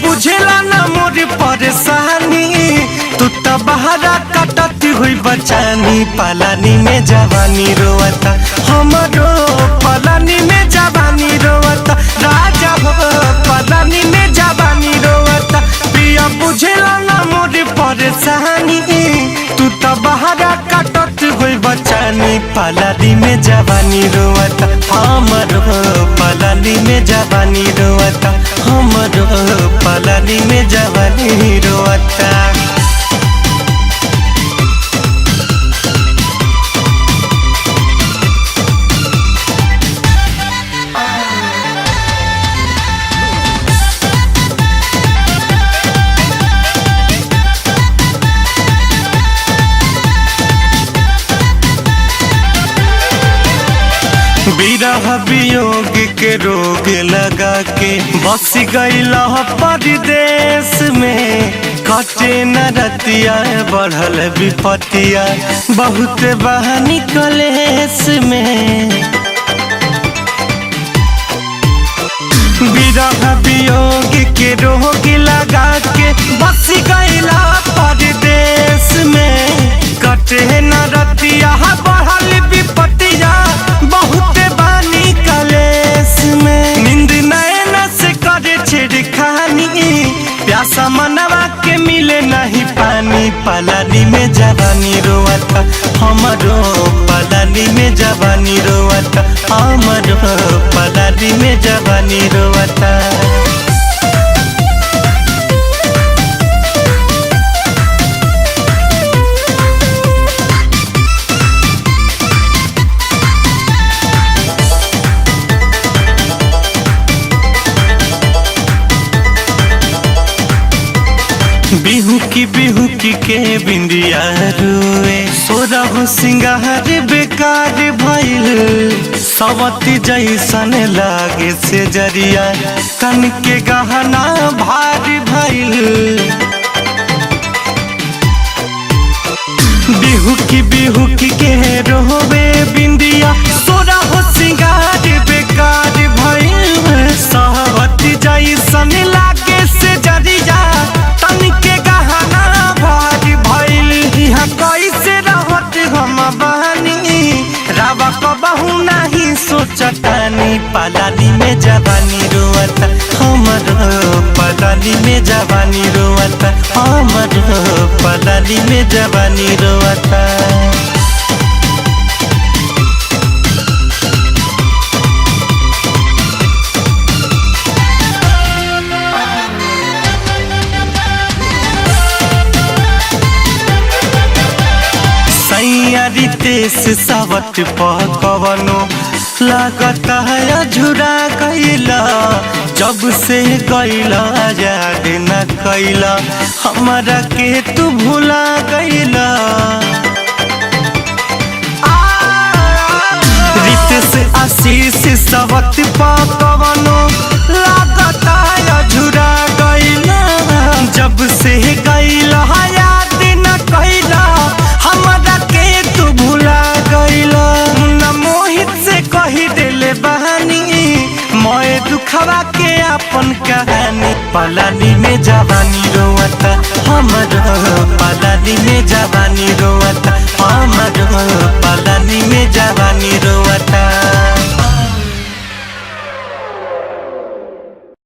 बुझेला ना मोर परेशानी, तू तो बहरा कटती हुई बचानी। पलानी में जवानी रोवता हमरो, पलानी में जवानी रोवता राजा हो, पलानी में जवानी रोवता। पिया बुझेला ना मोर परेशानी, तू तो बहरा कटती हुई बचानी। पलानी में जवानी रोवता हमरो, पलानी में जवानी रोवता हमरो, पलानी में जवानी रोवता। विरह वियोग के रोग लगा के बस गईला परदेश में। कटे न रतिया बढ़ल विपतिया, बहुत बहानी कलेश में। विरह वियोग के रोग लगा के बस गईला परदेश में। कटे न रतिया बढ़ल विपतिया, बहुत बानी कलेश में। नींद नैन से करे छेड़खानी, प्यासा मनवा के मिले नहीं पानी। पलानी में जवानी रोवता हमरो, पलानी में जवानी रोवता हमरो, पलानी में जवानी रोवता। बिहू की के बिंदिया रुए, सोरह सिंगार बेकार भइल। सवती जैसन लागे से जरिया, तन के गहना भारी भइल। बिहू की के रोवे बिंदिया, सोरह सिंगार बेकार भइल। सवती जैसन लागे से जरिया, तन के गहना भारी भइल। यहाँ कैसे रहत हम बहानी, रावा कबहू नहीं सोचतानी। पलानी में जवानी रोवता हमरो, पलानी में जवानी रोवता हमरो, पलानी में जवानी रोवता। रितेश सावट पकवनो लागता है झुरा गईला। जब से गईला याद न कैला, हमारा के तू भुला गईला। रितेश आशीष सावट पकवनो लागता है झुरा गईला। जब से गईला याद न कैला, हमारा के तू भुला गईला। मुन्ना मोहित से कही देले बहानी, मोए दुखवा के अपन कहानी। पलानी में जवानी रोवता हमरो, पलानी में जवानी रोवता हमरो।